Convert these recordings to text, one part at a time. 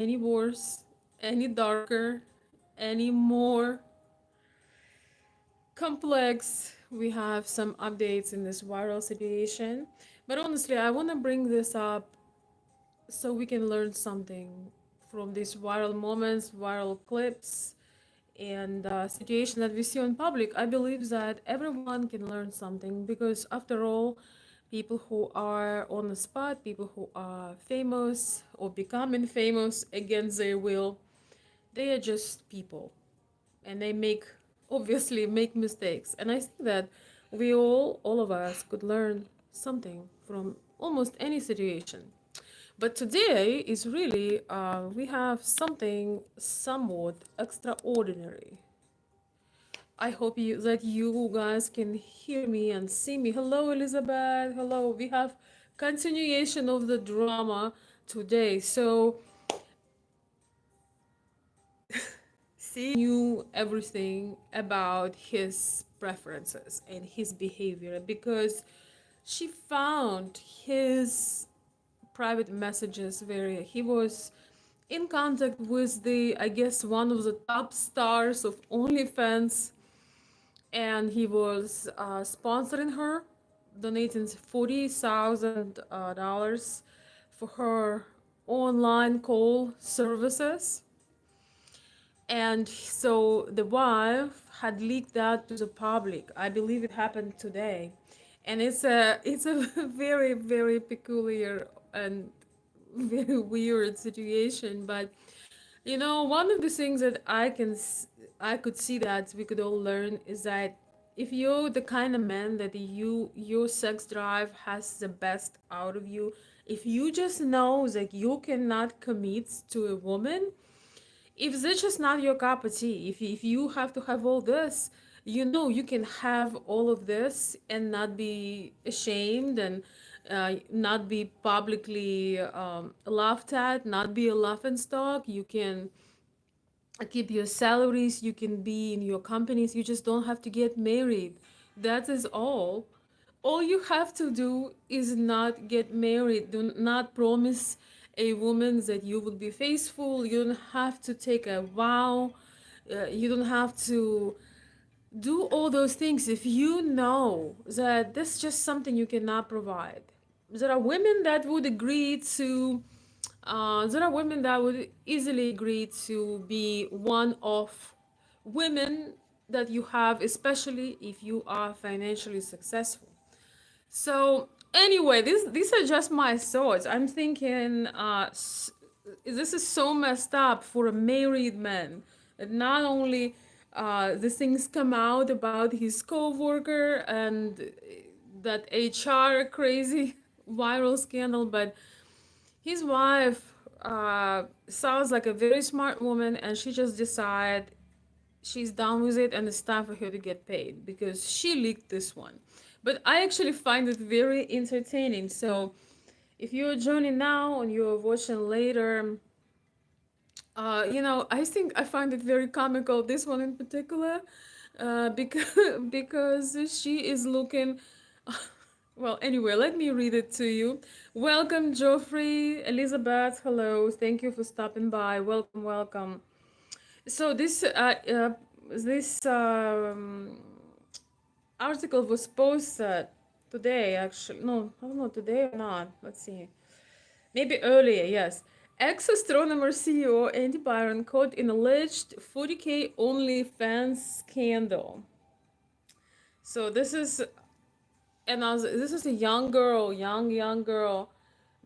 any worse, any darker, any more complex. We have some updates in this viral situation. But honestly, I want to bring this up so we can learn something from these viral moments, viral clips, and situation that we see on public. I believe that everyone can learn something because, after all, people who are on the spot, people who are famous or becoming famous against their will, they are just people, and they obviously make mistakes. And I think that all of us, could learn something from almost any situation. But today is really, we have something somewhat extraordinary. I hope you guys can hear me and see me. Hello, Elizabeth. Hello. We have continuation of the drama today. So, she knew everything about his preferences and his behavior because she found his private messages where he was in contact with I guess, one of the top stars of OnlyFans, and he was sponsoring her, donating $40,000 for her online call services. And so the wife had leaked that to the public. I believe it happened today. And it's a very, very peculiar and very weird situation. But one of the things that I could see that we could all learn is that if you're the kind of man that your sex drive has the best out of you, if you just know that you cannot commit to a woman, if this is not your cup of tea, if you have to have all this, you can have all of this and not be ashamed, and not be publicly laughed at, not be a laughing stock. You can keep your salaries, you can be in your companies, you just don't have to get married. That is all you have to do is not get married. Do not promise a woman that you will be faithful. You don't have to take a vow. You don't have to do all those things if you know that this is just something you cannot provide. There are women that would agree to there are women that would easily agree to be one of women that you have, especially if you are financially successful. So anyway, these are just my thoughts. I'm thinking, this is so messed up for a married man. That not only the things come out about his coworker and that HR crazy viral scandal, but his wife sounds like a very smart woman, and she just decided she's done with it and it's time for her to get paid because she leaked this one. But I actually find it very entertaining. So if you're joining now and you're watching later, I think I find it very comical, this one in particular, because because she is looking. Well, anyway, let me read it to you. Welcome, Geoffrey, Elizabeth. Hello, thank you for stopping by. Welcome, welcome. So this article was posted today. Actually, no, I don't know, today or not. Let's see. Maybe earlier, yes. Ex-astronomer CEO Andy Byron caught in alleged 40K OnlyFans scandal. So this is a young girl, young girl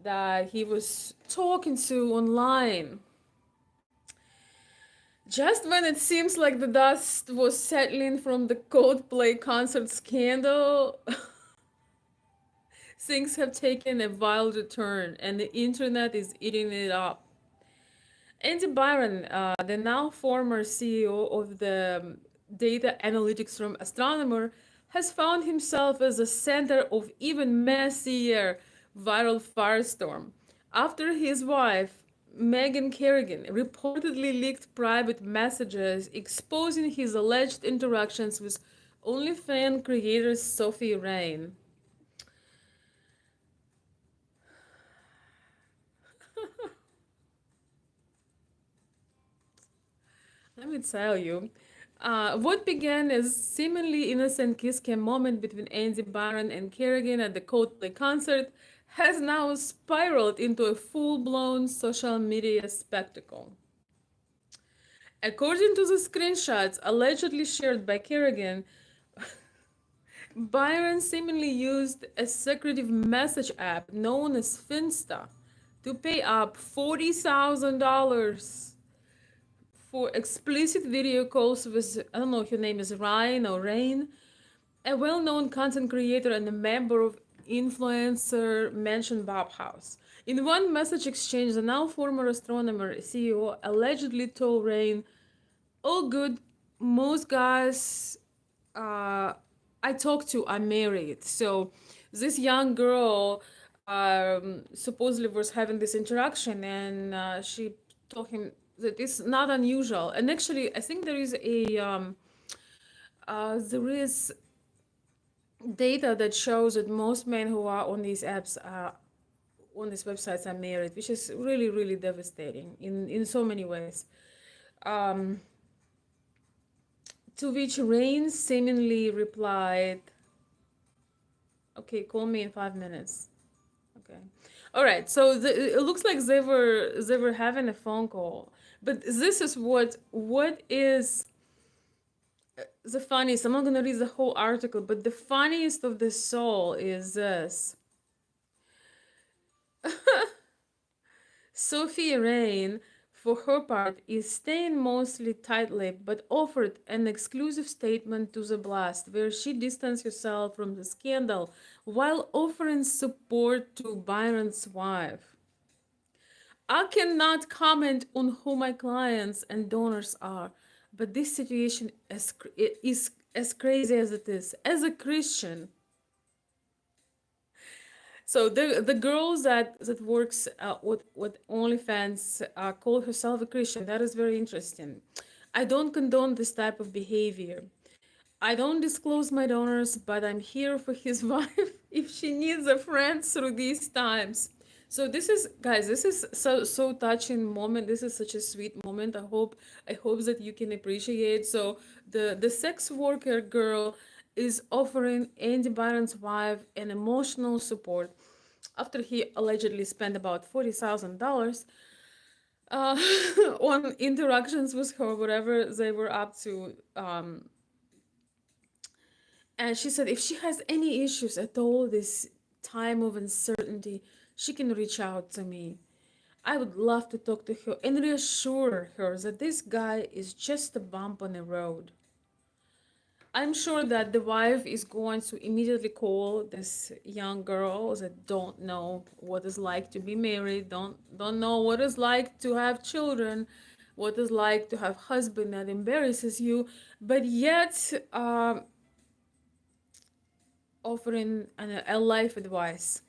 that he was talking to online. Just when it seems like the dust was settling from the Coldplay concert scandal, things have taken a wild turn and the internet is eating it up. Andy Byron, the now former CEO of the data analytics firm Astronomer, has found himself as the center of even messier viral firestorm after his wife, Megan Kerrigan, reportedly leaked private messages exposing his alleged interactions with OnlyFans creator Sophie Rain. Let me tell you. What began as seemingly innocent kiss cam moment between Andy Byron and Kerrigan at the Coldplay concert has now spiraled into a full-blown social media spectacle. According to the screenshots allegedly shared by Kerrigan, Byron seemingly used a secretive message app known as Finsta to pay up $40,000 for explicit video calls with, I don't know if your name is Ryan or Rain, a well known content creator and a member of influencer mentioned Bob House. In one message exchange, the now former astronomer CEO allegedly told Rain, "Oh, good, most guys I talked to are married." So this young girl supposedly was having this interaction, and she told him that it's not unusual. And actually, I think there is data that shows that most men who are on these apps on these websites are married, which is really really devastating in so many ways. Um, to which Rain seemingly replied, "Okay, call me in 5 minutes." Okay. All right. So it looks like they were having a phone call. But this is what is the funniest. I'm not gonna read the whole article, but the funniest of the soul is this. Sophie Rain, for her part, is staying mostly tight-lipped, but offered an exclusive statement to The Blast, where she distanced herself from the scandal while offering support to Byron's wife. "I cannot comment on who my clients and donors are, but this situation is as crazy as it is. As a Christian, so the girls that works with OnlyFans call herself a Christian. That is very interesting. I don't condone this type of behavior. I don't disclose my donors, but I'm here for his wife if she needs a friend through these times." So this is, guys, this is so touching moment. This is such a sweet moment. I hope that you can appreciate. So the sex worker girl is offering Andy Byron's wife an emotional support after he allegedly spent about $40,000 uh, on interactions with her, whatever they were up to. And she said if she has any issues at all this time of uncertainty, she can reach out to me. I would love to talk to her and reassure her that this guy is just a bump on the road. I'm sure that the wife is going to immediately call this young girl that don't know what it's like to be married, don't know what it's like to have children, what it's like to have husband that embarrasses you, but yet offering a life advice.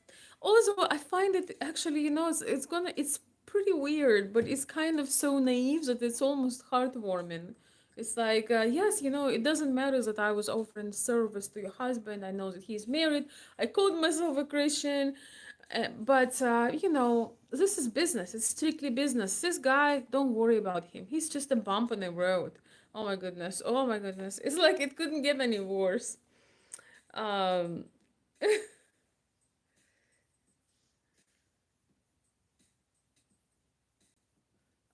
Also, I find it actually, it's pretty weird, but it's kind of so naive that it's almost heartwarming. It's like, yes, it doesn't matter that I was offering service to your husband. I know that he's married. I called myself a Christian, but this is business. It's strictly business. This guy, don't worry about him. He's just a bump on the road. Oh my goodness. Oh my goodness. It's like it couldn't get any worse. Um,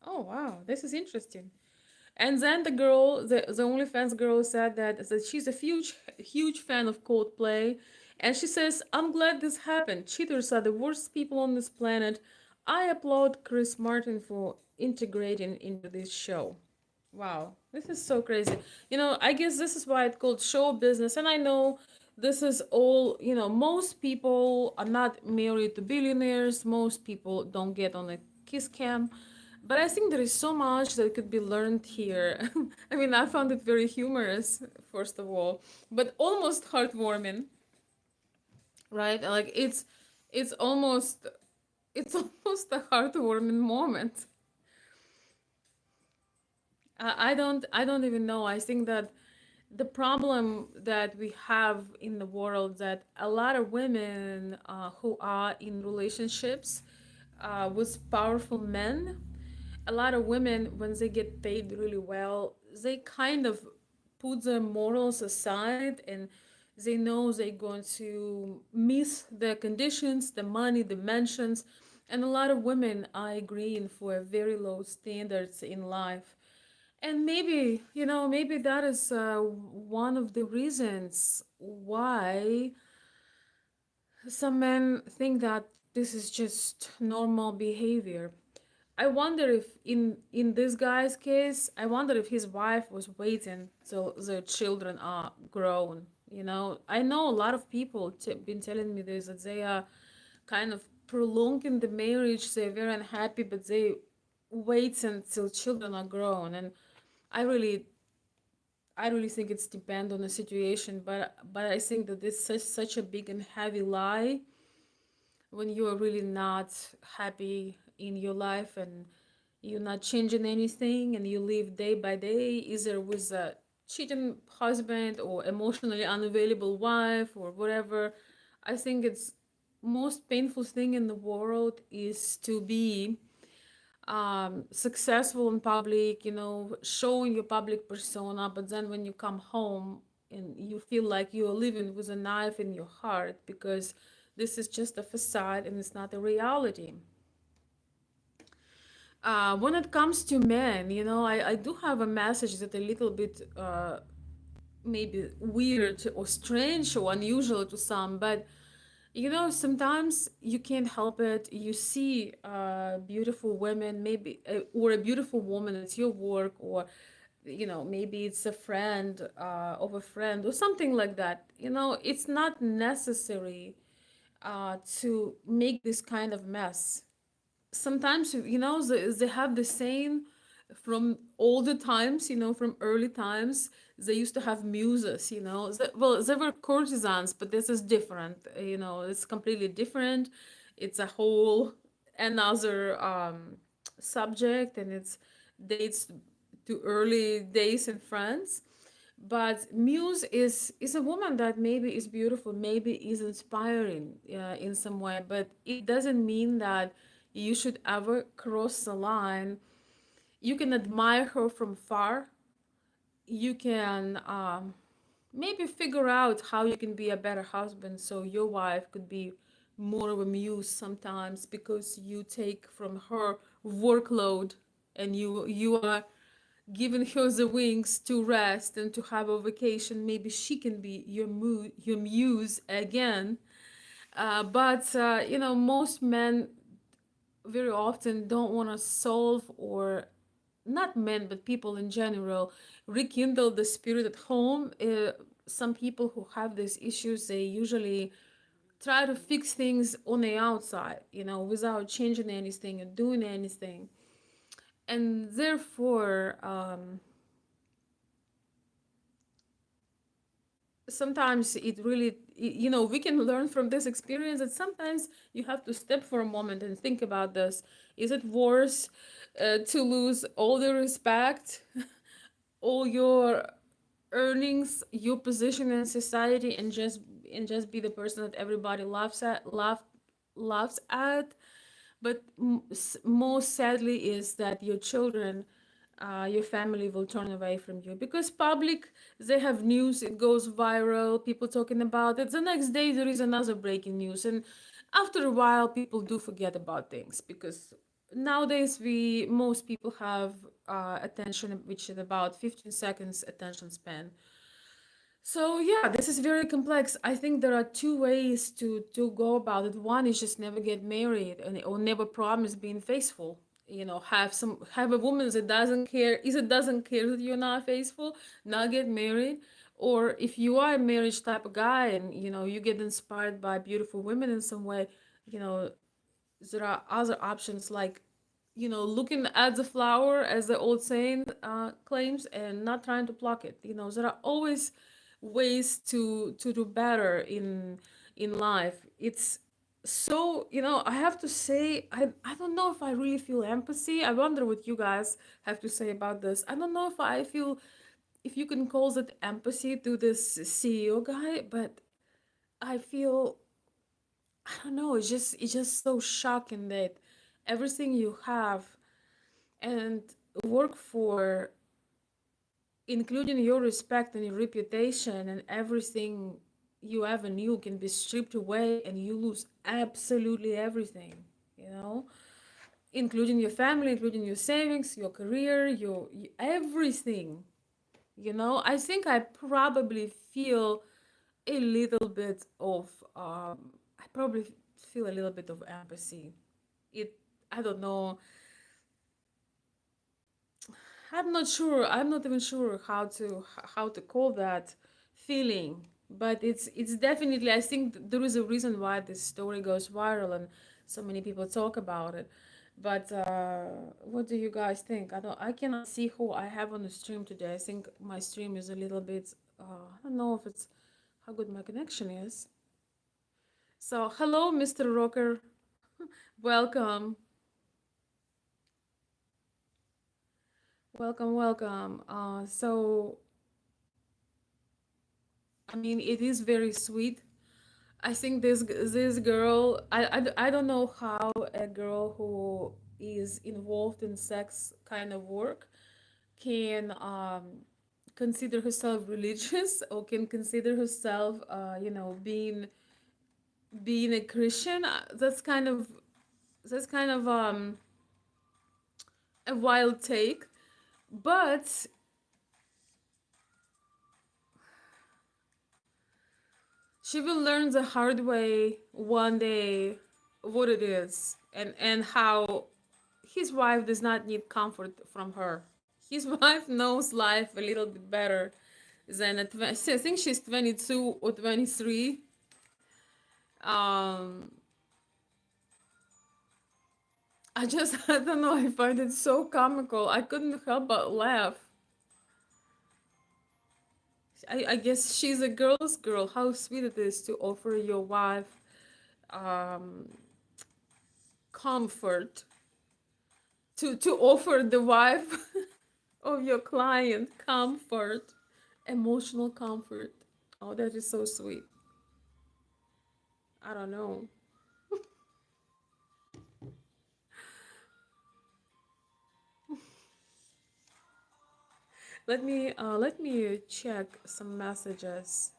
Oh wow, this is interesting. And then the OnlyFans girl said that she's a huge fan of Coldplay, and she says, "I'm glad this happened. Cheaters are the worst people on this planet. I applaud Chris Martin for integrating into this show." Wow, this is so crazy. I guess this is why it's called show business. And I know this is all, most people are not married to billionaires. Most people don't get on a kiss cam. But I think there is so much that could be learned here. I mean, I found it very humorous, first of all, but almost heartwarming, right? Like it's almost it's almost a heartwarming moment. I don't even know. I think that the problem that we have in the world that a lot of women who are in relationships with powerful men, a lot of women, when they get paid really well, they kind of put their morals aside, and they know they're going to miss the conditions, the money, the mentions. And a lot of women are agreeing for very low standards in life. And maybe, maybe that is one of the reasons why some men think that this is just normal behavior. I wonder if in this guy's case, I wonder if his wife was waiting till the children are grown. I know a lot of people been telling me this, that they are kind of prolonging the marriage. They're very unhappy, but they wait until children are grown. And I really, I really think it's depend on the situation. But I think that this is such a big and heavy lie when you are really not happy in your life, and you're not changing anything, and you live day by day either with a cheating husband or emotionally unavailable wife or whatever. I think it's most painful thing in the world is to be successful in public, showing your public persona, but then when you come home and you feel like you're living with a knife in your heart, because this is just a facade and it's not a reality. When it comes to men, I do have a message that a little bit maybe weird or strange or unusual to some, but sometimes you can't help it. You see beautiful women, maybe, or a beautiful woman at your work, or, maybe it's a friend of a friend or something like that. It's not necessary to make this kind of mess. Sometimes they have the same from older times, from early times. They used to have muses, well, they were courtesans, but this is different. It's completely different. It's a whole another subject, and it's dates to early days in France. But muse is a woman that maybe is beautiful, maybe is inspiring in some way, but it doesn't mean that you should ever cross the line. You can admire her from far. You can maybe figure out how you can be a better husband, so your wife could be more of a muse sometimes, because you take from her workload, and you are giving her the wings to rest and to have a vacation. Maybe she can be your muse again. But most men very often don't want to solve, or not men but people in general, rekindle the spirit at home. Some people who have these issues, they usually try to fix things on the outside, without changing anything and doing anything. And therefore, sometimes it really, we can learn from this experience that sometimes you have to step for a moment and think about this. Is it worse to lose all the respect, all your earnings, your position in society, and just be the person that everybody laughs at? But most sadly is that your children, your family will turn away from you, because public, they have news, it goes viral, people talking about it. The next day there is another breaking news, and after a while people do forget about things, because nowadays we most people have attention, which is about 15 seconds attention span. So yeah, this is very complex. I think there are two ways to go about it. One is just never get married, or never promise being faithful. Have a woman that doesn't care, either doesn't care that you're not faithful, not get married. Or if you are a marriage type of guy, and you get inspired by beautiful women in some way, you know there are other options, like looking at the flower, as the old saying claims, and not trying to pluck it. There are always ways to do better in life. It's so, I have to say, I don't know if I really feel empathy. I wonder what you guys have to say about this. I don't know if I feel, if you can call it empathy to this CEO guy, but I feel, I don't know, it's just so shocking that everything you have, and work for, including your respect and your reputation and everything you ever knew can be stripped away and you lose absolutely everything, you know, including your family, including your savings, your career, everything. You know, I think I probably feel a little bit of I probably feel a little bit of empathy. It, I don't know, I'm not sure. I'm not even sure how to call that feeling, but it's definitely. I think there is a reason why this story goes viral and so many people talk about it. But what do you guys think? I don't. I cannot see who I have on the stream today. I think my stream is a little bit. I don't know if it's how good my connection is. So hello, Mr. Rocker. Welcome, welcome, welcome. So I mean, it is very sweet. I think this girl, I don't know how a girl who is involved in sex kind of work can consider herself religious or can consider herself being a Christian. That's kind of a wild take, but she will learn the hard way one day what it is and how his wife does not need comfort from her. His wife knows life a little bit better than I think she's 22 or 23. Um, I just, I don't know, I find it so comical. I couldn't help but laugh. I guess she's a girl's girl. How sweet it is to offer your wife um, comfort, to offer the wife of your client comfort, emotional comfort. Oh, that is so sweet. I don't know. Let me check some messages.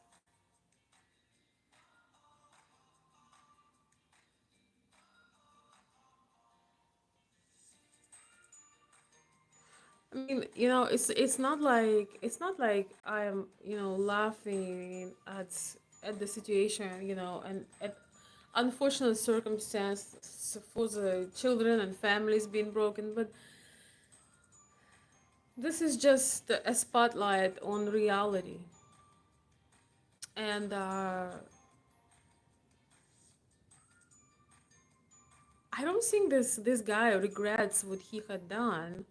I mean, it's not like I'm laughing at the situation, and at unfortunate circumstance for the children and families being broken, but this is just a spotlight on reality, and I don't think this guy regrets what he had done.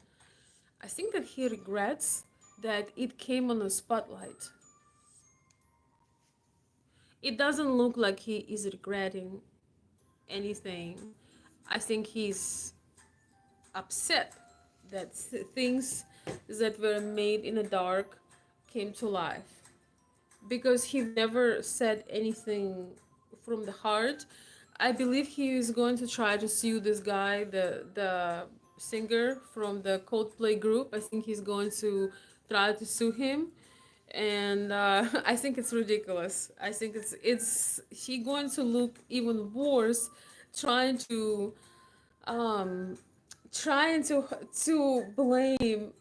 I think that he regrets that it came on a spotlight. It doesn't look like he is regretting anything. I think he's upset that things that were made in the dark came to life because he never said anything from the heart. I believe he is going to try to sue this guy, the singer from the Coldplay group. I think he's going to try to sue him, and I think it's ridiculous. I think it's he going to look even worse, trying to um trying to blame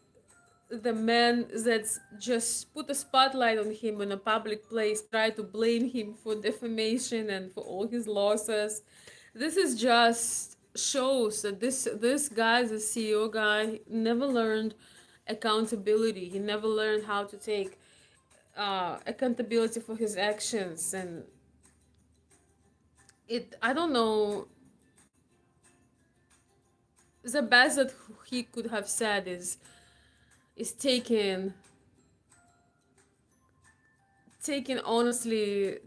the man that's just put a spotlight on him in a public place, try to blame him for defamation and for all his losses. This is just shows that this guy, the CEO guy, never learned accountability. He never learned how to take accountability for his actions, and it. I don't know. The best that he could have said is taking honestly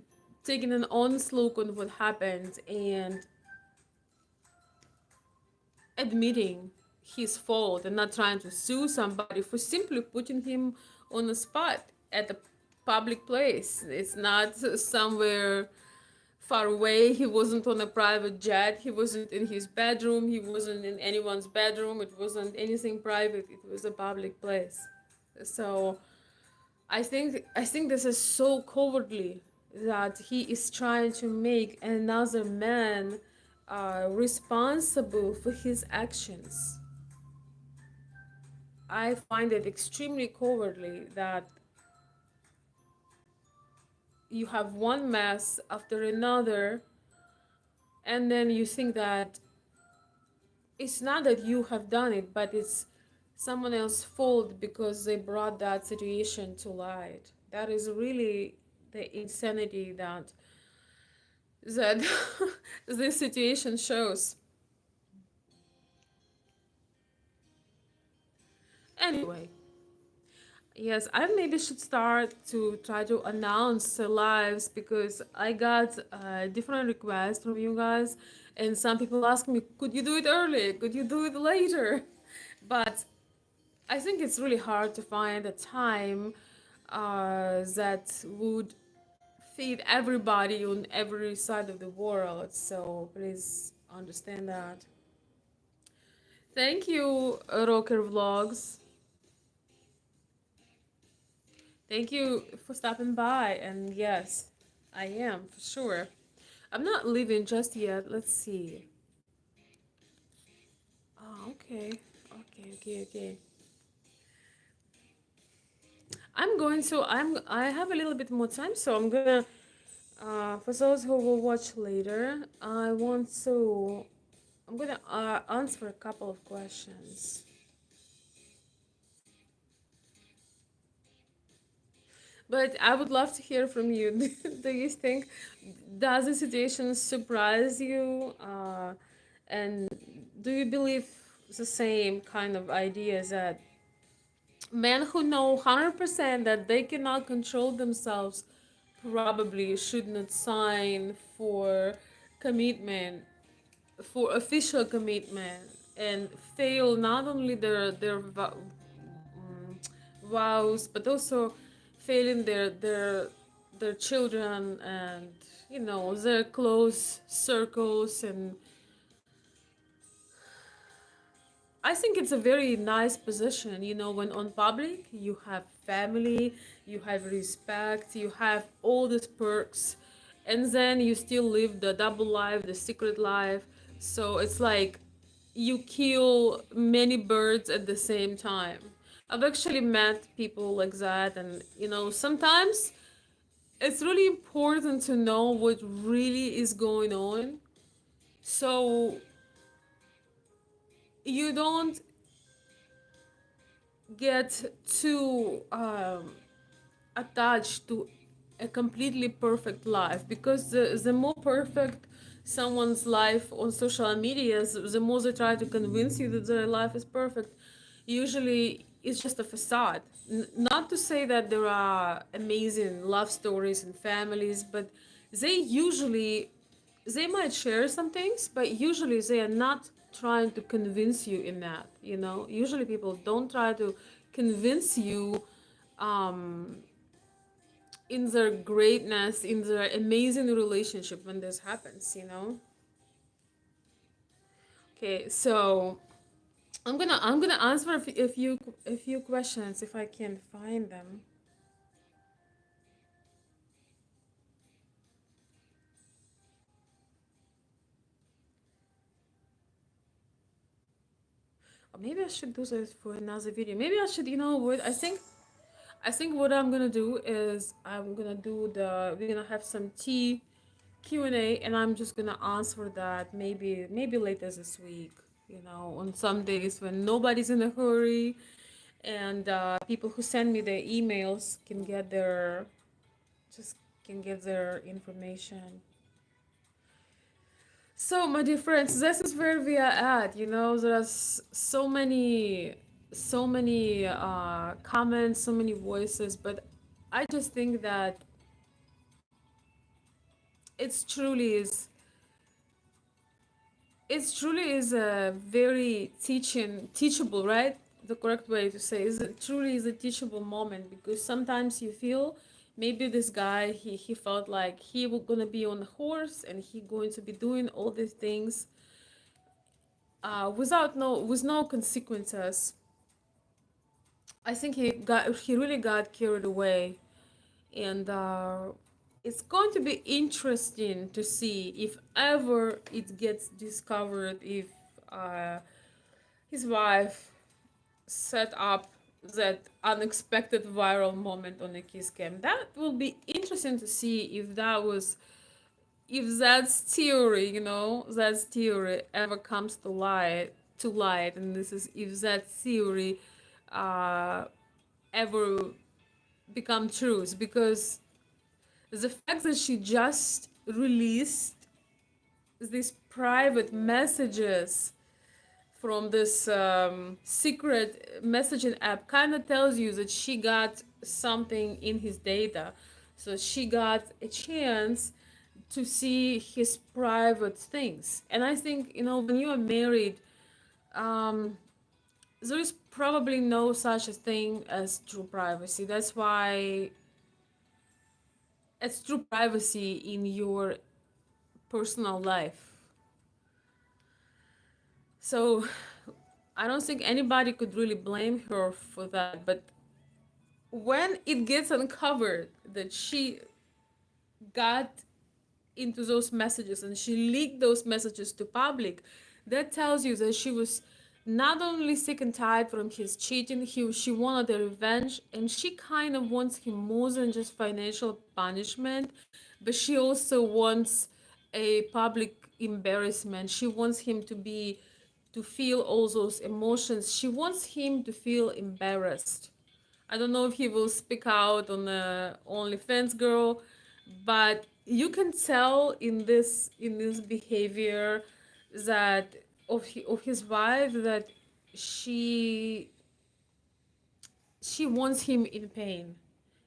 taking an honest look on what happened and admitting his fault and not trying to sue somebody for simply putting him on a spot at a public place. It's not somewhere far away. He wasn't on a private jet. He wasn't in his bedroom. He wasn't in anyone's bedroom. It wasn't anything private. It was a public place. So I think this is so cowardly that he is trying to make another man responsible for his actions. I find it extremely cowardly that you have one mess after another, and then you think that it's not that you have done it, but it's someone else's fault because they brought that situation to light. That is really the insanity that this situation shows. Anyway, yes, I maybe should start to try to announce the lives because I got different requests from you guys, and some people ask me, could you do it early? Could you do it later? But I think it's really hard to find a time that would feed everybody on every side of the world. So please understand that. Thank you, Rocker Vlogs. Thank you for stopping by. And yes, I am for sure. I'm not leaving just yet. Let's see. Oh, okay. Okay. I have a little bit more time, so I'm gonna for those who will watch later, I'm gonna answer a couple of questions. But I would love to hear from you. Do you think, does the situation surprise you? And do you believe the same kind of ideas that men who know 100% that they cannot control themselves probably should not sign for commitment, for official commitment, and fail not only vows, but also failing their children and their close circles. And I think it's a very nice position, when on public you have family, you have respect, you have all these perks, and then you still live the double life, the secret life. So it's like you kill many birds at the same time. I've actually met people like that, and sometimes it's really important to know what really is going on. So you don't get too attached to a completely perfect life, because the more perfect someone's life on social media is, the more they try to convince you that their life is perfect. Usually it's just a facade. Not to say that there are amazing love stories and families, but they usually, they might share some things, but usually they are not trying to convince you in that. Usually people don't try to convince you um, in their greatness, in their amazing relationship when this happens. Okay, so I'm gonna answer a few questions if I can find them. Or maybe I should do this for another video. Maybe I should, what I think what I'm gonna do is we're gonna have some tea Q&A, and I'm just gonna answer that maybe later this week, on some days when nobody's in a hurry, and people who send me their emails just can get their information. So, my dear friends, this is where we are at. There's so many comments, so many voices, but I just think that it's truly is it truly is a very teachable, right? The correct way to say is it truly is a teachable moment, because sometimes you feel maybe this guy, he felt like he was gonna be on the horse and he going to be doing all these things without no with no consequences. I think he really got carried away, and it's going to be interesting to see if ever it gets discovered if uh, his wife set up that unexpected viral moment on the kiss cam. That will be interesting to see if that's theory, that theory ever comes to light, and this is if that theory uh, ever become truth, because the fact that she just released these private messages from this secret messaging app kind of tells you that she got something in his data. So she got a chance to see his private things. And I think, when you are married, um, there is probably no such a thing as true privacy. That's why it's true privacy in your personal life. So I don't think anybody could really blame her for that. But when it gets uncovered that she got into those messages and she leaked those messages to public, that tells you that she was not only sick and tired from his cheating, she wanted a revenge, and she kind of wants him more than just financial punishment, but she also wants a public embarrassment. She wants him to feel all those emotions. She wants him to feel embarrassed. I don't know if he will speak out on the OnlyFans girl, but you can tell in this behavior that of his wife that she she wants him in pain.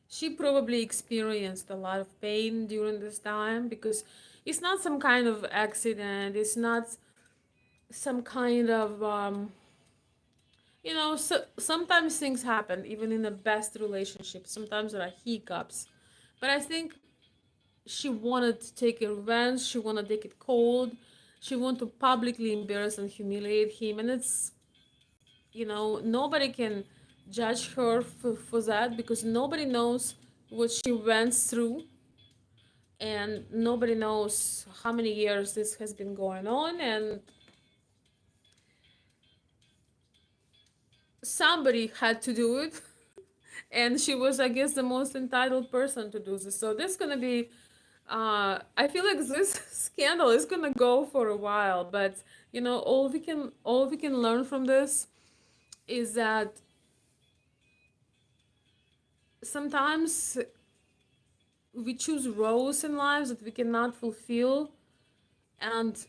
She probably experienced a lot of pain during this time because it's not some kind of accident. It's not some kind of so sometimes things happen even in the best relationships. Sometimes there are hiccups, but I think she wanted to take a revenge. She wanted to take it cold. She wanted to publicly embarrass and humiliate him, and it's nobody can judge her for that because nobody knows what she went through, and nobody knows how many years this has been going on, and somebody had to do it. And she was, I guess, the most entitled person to do this. So this is gonna be I feel like this scandal is gonna go for a while, but all we can learn from this is that sometimes we choose roles in lives that we cannot fulfill, and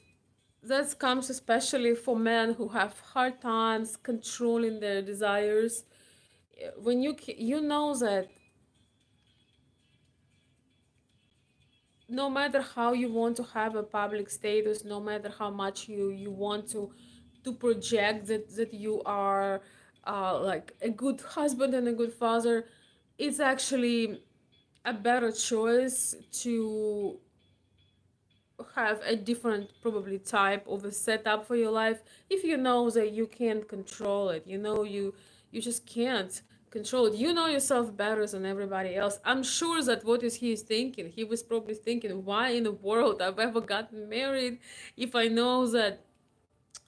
that comes especially for men who have hard times controlling their desires. When you know that no matter how you want to have a public status, no matter how much you want to project that you are like a good husband and a good father, it's actually a better choice to have a different probably type of a setup for your life if you know that you can't control it. You just can't control it. You know yourself better than everybody else. I'm sure that what is he thinking, he was probably thinking, why in the world I've ever gotten married if I know that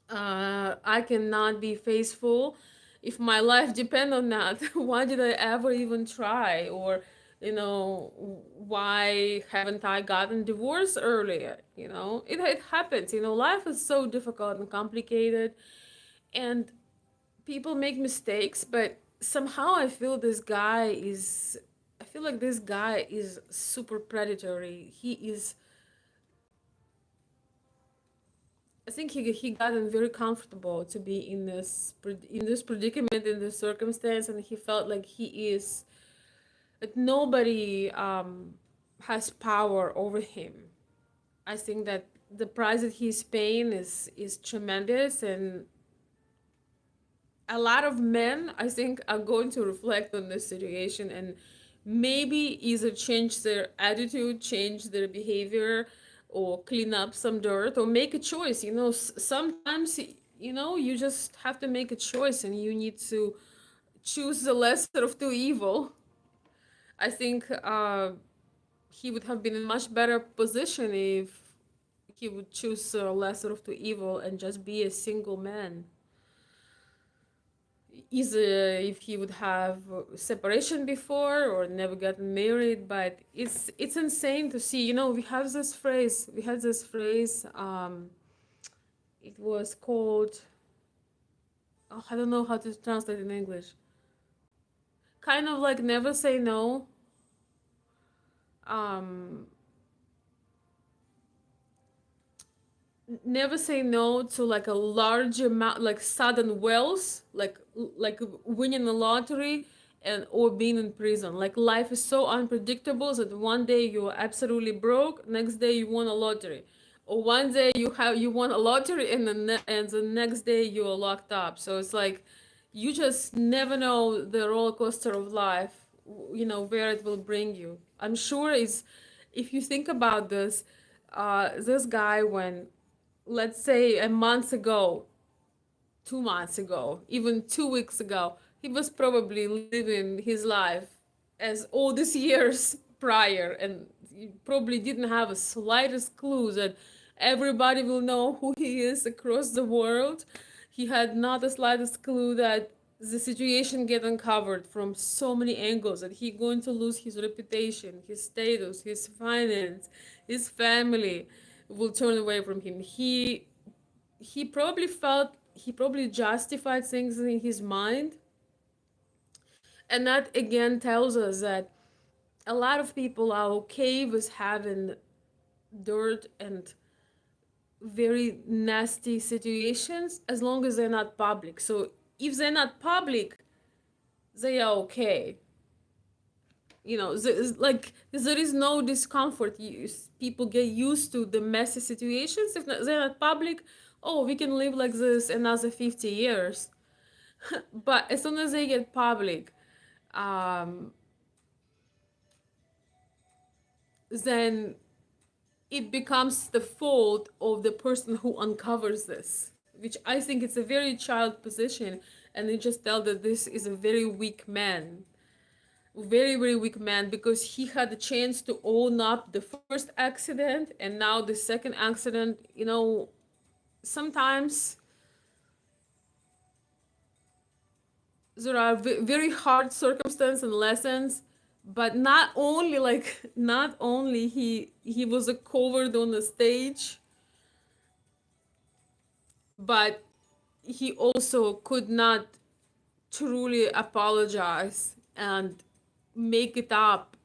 I cannot be faithful if my life depend on that. Why did I ever even try? Or why haven't I gotten divorced earlier? It happens. Life is so difficult and complicated, and people make mistakes, but somehow I feel like this guy is super predatory. I think he gotten very comfortable to be in this predicament, in this circumstance, and he felt like he is that nobody has power over him. I think that the price that he's paying is tremendous, and a lot of men, I think, are going to reflect on this situation and maybe either change their attitude, change their behavior, or clean up some dirt, or make a choice. Sometimes, you just have to make a choice, and you need to choose the lesser of two evil. I think he would have been in much better position if he would choose a lesser of two evil and just be a single man. Either if he would have separation before or never gotten married, but it's insane to see. We had this phrase. It was called, oh, I don't know how to translate in English. Kind of like never say no. um Never say no to like a large amount, like sudden wealth, like winning the lottery, and or being in prison. Like life is so unpredictable that one day you're absolutely broke, next day you won a lottery, or one day you won a lottery, and and the next day you're locked up. So it's like you just never know the roller coaster of life, where it will bring you. I'm sure is if you think about this, this guy, when, let's say, a month ago, 2 months ago, even 2 weeks ago, he was probably living his life as all these years prior, and he probably didn't have a slightest clue that everybody will know who he is across the world. He had not the slightest clue that the situation get uncovered from so many angles, that he going to lose his reputation, his status, his finance, his family will turn away from him. He probably justified things in his mind, and that again tells us that a lot of people are okay with having dirt and very nasty situations as long as they're not public. So if they're not public, they are okay. Like there is no discomfort. People get used to the messy situations. If they're not public, oh, we can live like this another 50 years. But as soon as they get public, um, then it becomes the fault of the person who uncovers this, which I think it's a very child position, and they just tell that this is a very weak man, very very weak man, because he had the chance to own up the first accident and now the second accident. Sometimes there are very hard circumstances and lessons, but not only he was a coward on the stage, but he also could not truly apologize and make it up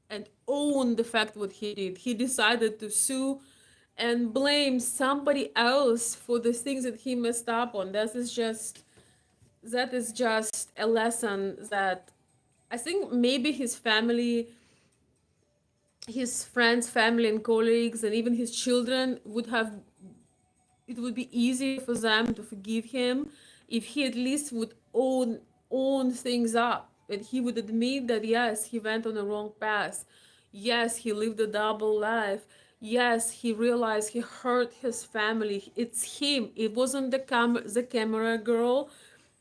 and own the fact what he did. He decided to sue and blame somebody else for the things that he messed up on. That is just a lesson that I think maybe his family, his friends, family, and colleagues, and even his children would have. It would be easier for them to forgive him if he at least would own things up, and he would admit that yes, he went on the wrong path. Yes, he lived a double life. Yes, he realized he hurt his family. It's him. It wasn't the camera girl.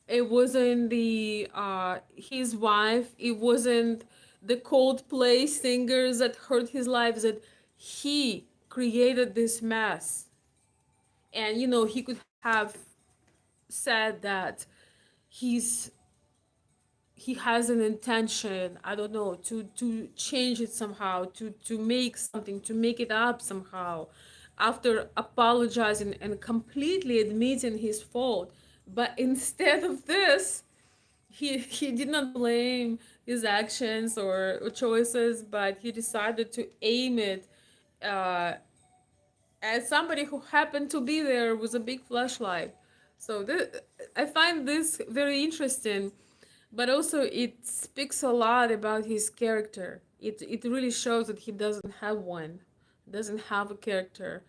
It wasn't the his wife. It wasn't the Coldplay singers that hurt his life. That he created this mess, and he could have said that he's he has an intention, I don't know, to change it somehow, to make something, to make it up somehow, after apologizing and completely admitting his fault. But instead of this, he did not blame his actions or choices, but he decided to aim it uh, as somebody who happened to be there with a big flashlight. So I find this very interesting, but also it speaks a lot about his character. It really shows that he doesn't have one, doesn't have a character,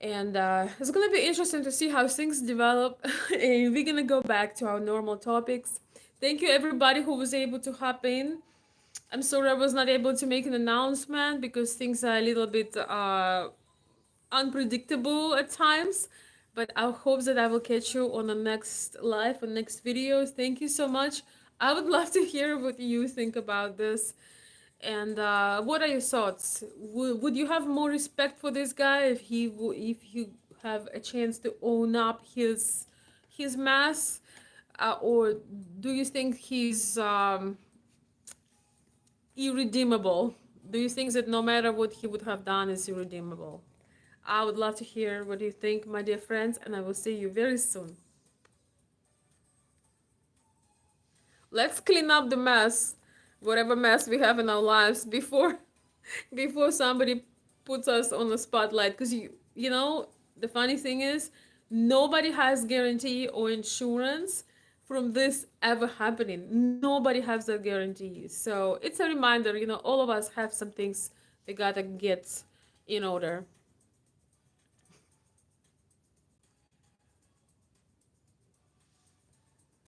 and it's gonna be interesting to see how things develop. And we're gonna go back to our normal topics. Thank you everybody who was able to hop in. I'm sorry I was not able to make an announcement because things are a little bit unpredictable at times. But I hope that I will catch you on the next live or next videos. Thank you so much. I would love to hear what you think about this. And what are your thoughts? Would you have more respect for this guy if if you have a chance to own up his mess, or do you think he's irredeemable? Do you think that no matter what he would have done is irredeemable? I would love to hear what you think, my dear friends, and I will see you very soon. Let's clean up the mess, whatever mess we have in our lives before somebody puts us on the spotlight. Because you know the funny thing is nobody has guarantee or insurance from this ever happening. Nobody has that guarantee. So it's a reminder. All of us have some things we gotta get in order.